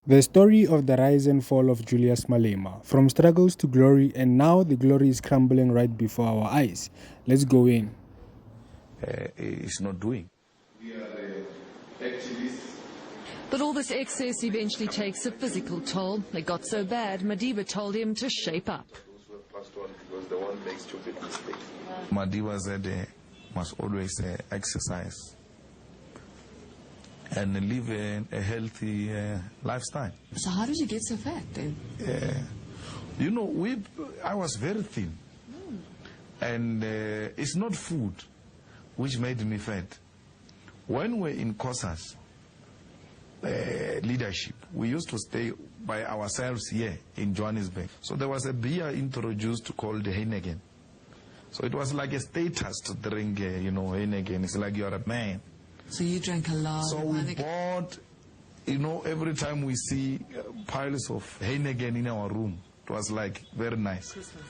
The story of the rise and fall of Julius Malema, from struggles to glory, and now the glory is crumbling right before our eyes. Let's go in. Is not doing. We are the activists. But all this excess eventually takes a physical toll. It got so bad, Madiba told him to shape up. Those who have passed on because the one makes stupid mistakes. Madiba said must always exercise and live a healthy lifestyle. So how did you get so fat then? You know, I was very thin. And it's not food which made me fat. When we're in COSAS leadership, we used to stay by ourselves here in Johannesburg. So there was a beer introduced called Heineken. So it was like a status to drink, Heineken. It's like you're a man. So you drank a lot. So we bought, every time we see piles of Heineken in our room, it was like very nice. Christmas.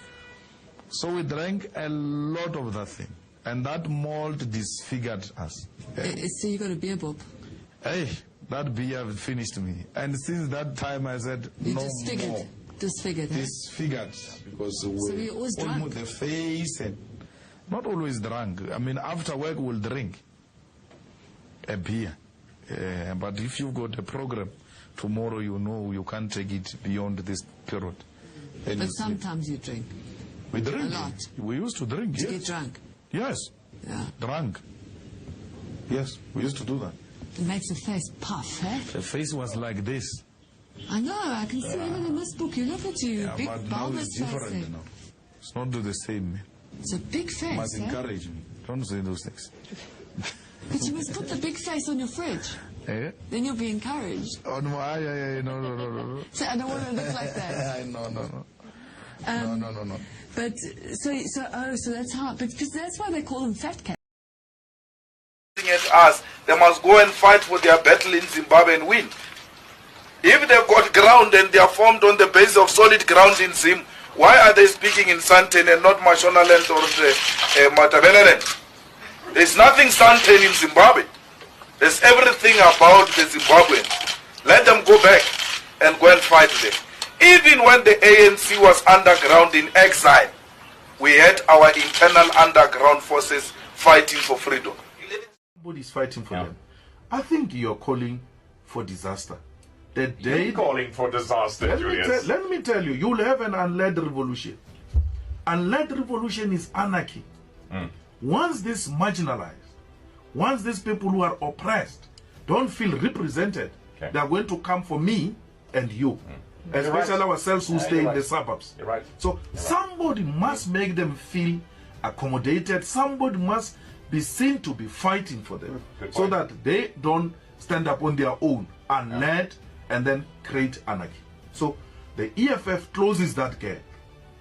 So we drank a lot of that thing. And that malt disfigured us. So you got a beer bob? Hey, that beer finished me. And since that time I said, You no disfigured. more. Disfigured. Huh? Disfigured. Because So you always drunk? almost the face and not always drunk. I mean, after work we'll drink a beer. But if you've got a program, tomorrow you can't take it beyond this period. Then But you sleep. sometimes you drink. We drink. A lot. We used to drink, To yes. get drunk. Yes. Yeah. Drunk. Yes, we used to do that. It makes the face puff, eh? The face was like this. I know, I can see even in this book. You look at you, Yeah, big but now bulbous it's face. different there. now. It's not do the same. Man. It's a big You must face, eh? encourage me. Don't say those things. But you must put the big face on your fridge. Eh? Then you'll be encouraged. Oh, no, no. So I don't want to look like that. No. But so that's how. Because that's why they call them fat cats. At us, they must go and fight for their battle in Zimbabwe and win. If they've got ground and they are formed on the basis of solid ground in Zim, why are they speaking in Santen and not Mashonaland or Matabeleland? There's nothing Santen in Zimbabwe. There's everything about the Zimbabweans. Let them go back and go and fight there. Even when the ANC was underground in exile, we had our internal underground forces fighting for freedom. Everybody's fighting for them. I think you're calling for disaster. The day You're calling for disaster, Julius. let me tell you, you'll have an unled revolution. Unled revolution is anarchy. Once this marginalized, once these people who are oppressed don't feel represented, Okay. they are going to come for me and you. Especially right. ourselves who stay in the suburbs. You're right. So somebody must make them feel accommodated. Somebody must be seen to be fighting for them, Good so point. that they don't stand up on their own and lead and then create anarchy. So the EFF closes that gap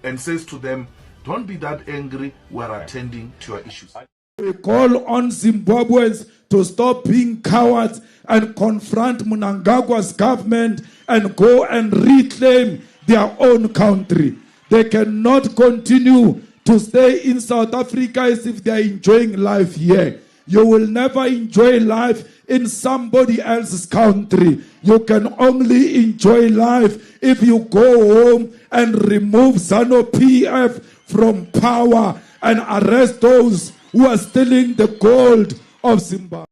and says to them, don't be that angry, we're attending to your issues. We call on Zimbabweans to stop being cowards and confront Mnangagwa's government and go and reclaim their own country. They cannot continue to stay in South Africa as if they are enjoying life here. You will never enjoy life in somebody else's country. You can only enjoy life if you go home and remove ZANU-PF from power and arrest those who are stealing the gold of Zimbabwe.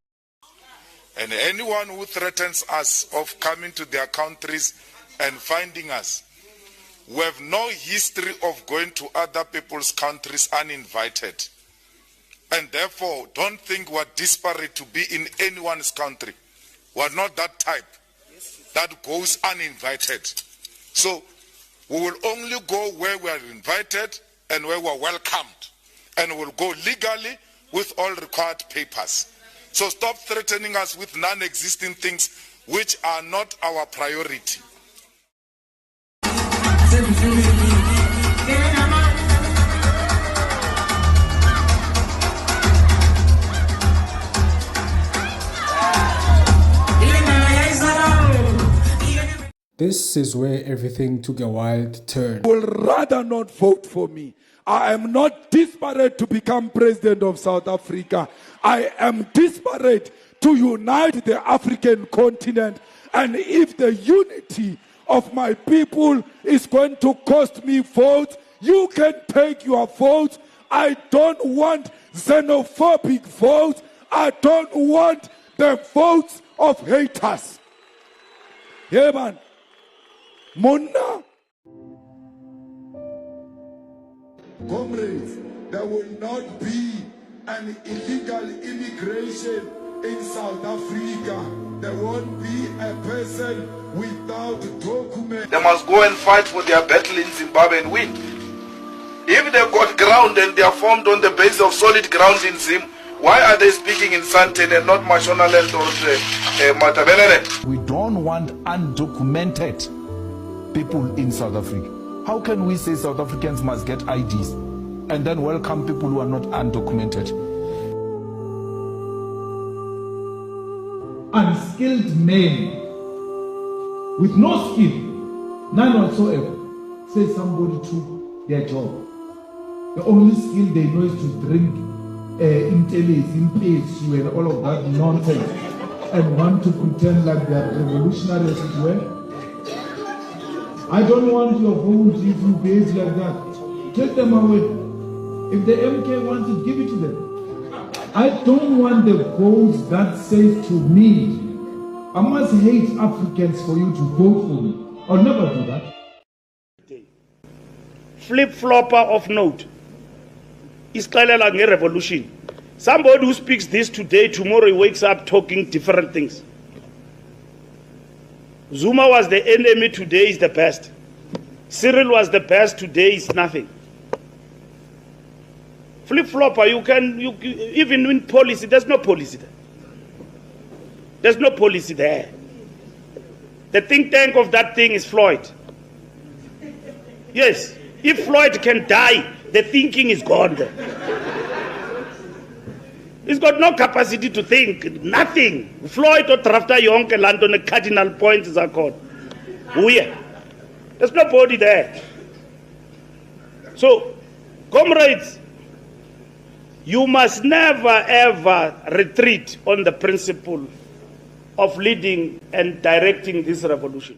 And anyone who threatens us of coming to their countries and finding us, we have no history of going to other people's countries uninvited. And therefore, don't think we're disparate to be in anyone's country. We're not that type that goes uninvited. So we will only go where we are invited and where we're welcomed. And we'll go legally with all required papers. So stop threatening us with non-existing things which are not our priority. This is where everything took a wild turn. Will rather not vote for me. I am not desperate to become president of South Africa. I am desperate to unite the African continent And if the unity of my people is going to cost me votes, you can take your votes. I don't want xenophobic votes. I don't want the votes of haters. Yeah, man. Mona. Comrades, there will not be an illegal immigration in South Africa. There won't be a person without documents. They must go and fight for their battle in Zimbabwe and win. If they've got ground and they are formed on the basis of solid ground in Zim, why are they speaking in Santen and not Mashonaland or Matabelele? We don't want undocumented people in South Africa. How can we say South Africans must get IDs and then welcome people who are not undocumented? Unskilled men with no skill, none whatsoever, say somebody took their job. The only skill they know is to drink intelligence, impatient, and all of that nonsense, and want to pretend like they are revolutionaries as well. I don't want your vote if you behave like that. Take them away. If the MK wants it, give it to them. I don't want the votes that say to me, I must hate Africans for you to vote for me. I'll never do that. Flip-flopper of note. Iskalela nge revolution. Somebody who speaks this today, tomorrow he wakes up talking different things. Zuma was the enemy, today is the best. Cyril was the best, today is nothing. Flip-flopper, even in policy, there's no policy there. There's no policy there. The think tank of that thing is Floyd. Yes, if Floyd can die, the thinking is gone there. He's got no capacity to think, nothing. Floyd or Trafta Yonke land on the cardinal points are called. Weird. There's nobody there. So, comrades, you must never ever retreat on the principle of leading and directing this revolution.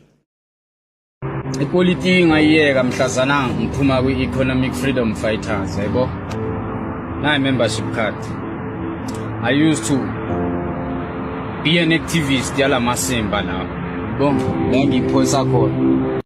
Equality ngayeka mhlazana ngiphuma kwi-economic freedom fighters yebo na membership card. I used to be an activist yala masemba now. Bon, ngangiphosa khona.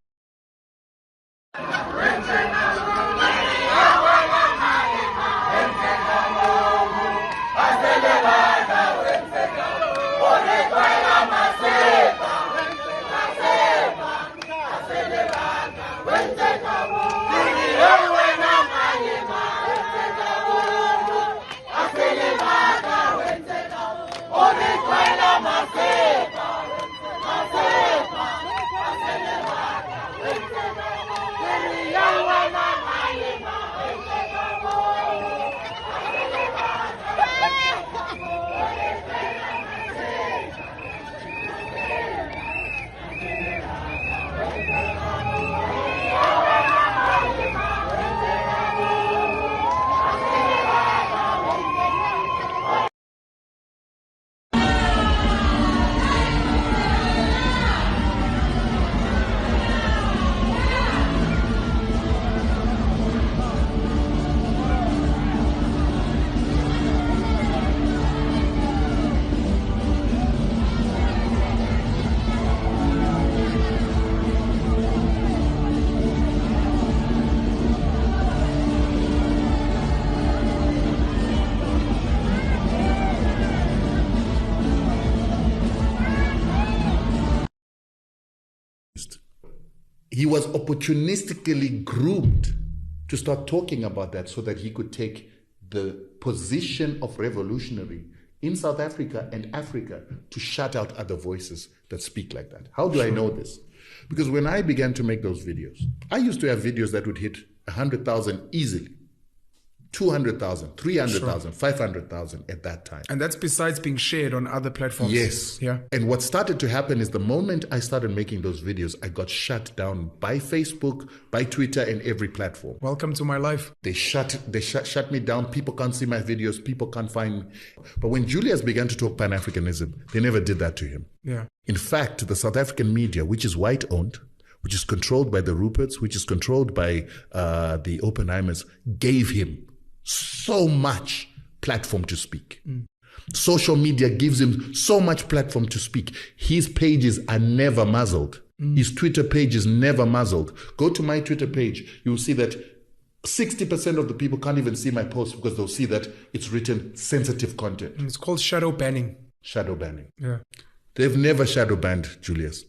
He was opportunistically groomed to start talking about that so that he could take the position of revolutionary in South Africa and Africa to shut out other voices that speak like that. How do I know this? Because when I began to make those videos, I used to have videos that would hit 100,000 easily. 200,000, 300,000, 500,000 at that time. And that's besides being shared on other platforms. Yes. Yeah. And what started to happen is the moment I started making those videos, I got shut down by Facebook, by Twitter, and every platform. Welcome to my life. They shut me down. People can't see my videos. People can't find me. But when Julius began to talk Pan-Africanism, they never did that to him. Yeah. In fact, the South African media, which is white-owned, which is controlled by the Ruperts, which is controlled by the Oppenheimers, gave him so much platform to speak. Social media gives him so much platform to speak. His pages are never muzzled. His Twitter page is never muzzled. Go to my Twitter page. You'll see that 60% of the people can't even see my post because they'll see that it's written sensitive content. It's called shadow banning. Shadow banning. Yeah. They've never shadow banned Julius.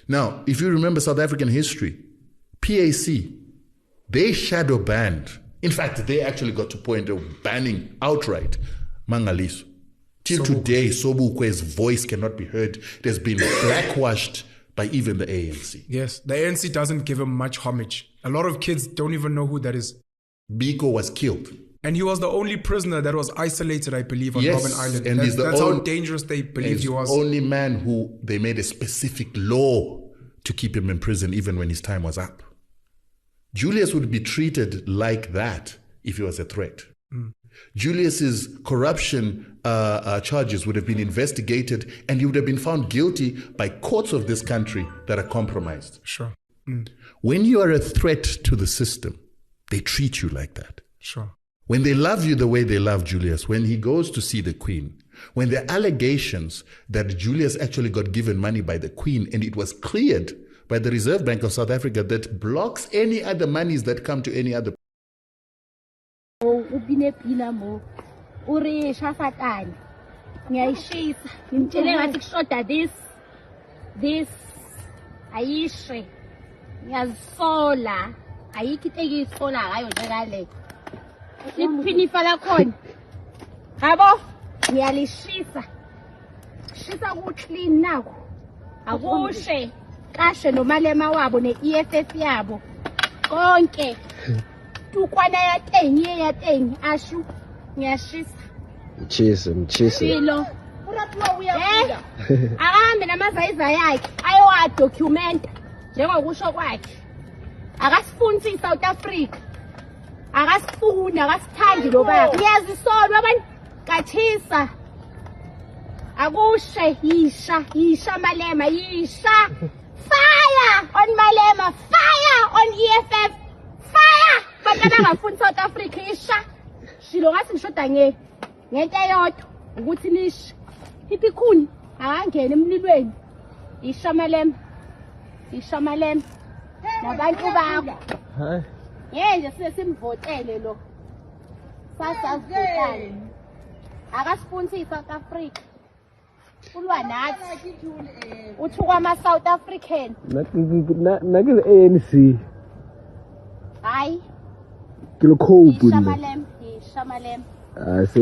Now, if you remember South African history, PAC, they shadow banned. In fact, they actually got to point of banning outright Mangaliso. Till today, Sobukwe's voice cannot be heard. It has been blackwashed by even the ANC. Yes, the ANC doesn't give him much homage. A lot of kids don't even know who that is. Biko was killed. And he was the only prisoner that was isolated, I believe, on Robben Island. And that's how dangerous they believed he was. He's the only man who they made a specific law to keep him in prison even when his time was up. Julius would be treated like that if he was a threat. Julius's corruption charges would have been investigated and he would have been found guilty by courts of this country that are compromised. Sure. When you are a threat to the system, they treat you like that. Sure. When they love you the way they love Julius, when he goes to see the Queen, when there are allegations that Julius actually got given money by the Queen and it was cleared by the Reserve Bank of South Africa that blocks any other monies that come to any other. Kashe no Malema wabo ne EFF yabo konke tukwana ya teng ashu ngiyashisa mchisa silo ahambe namazayiza yakhe ayowa document njengokusho kwakhe akasifundisi South Africa akasifunda akasithandi lo baba ngiyazisolwa abantu kathisa akushe yisha Malema yisha fire on Malema, fire on EFF, fire! Bantwana ngafuni South Africa isha. Shilo ngasi ngishoda ngento eyodwa ukuthi nisha. Ipikhuni angangena emlilweni. Isha Malema. Nabantu bakho. Hayi. Nje simvotele lo. Sasavotale. Akasifundisi South Africa. Ulwa nathi uthi kwama-South African nakile ANC hayi Shamalem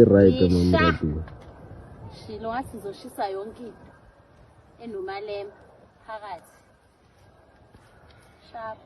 right mama shilo ngasizoshisa yonke into enomalema phakathi sharp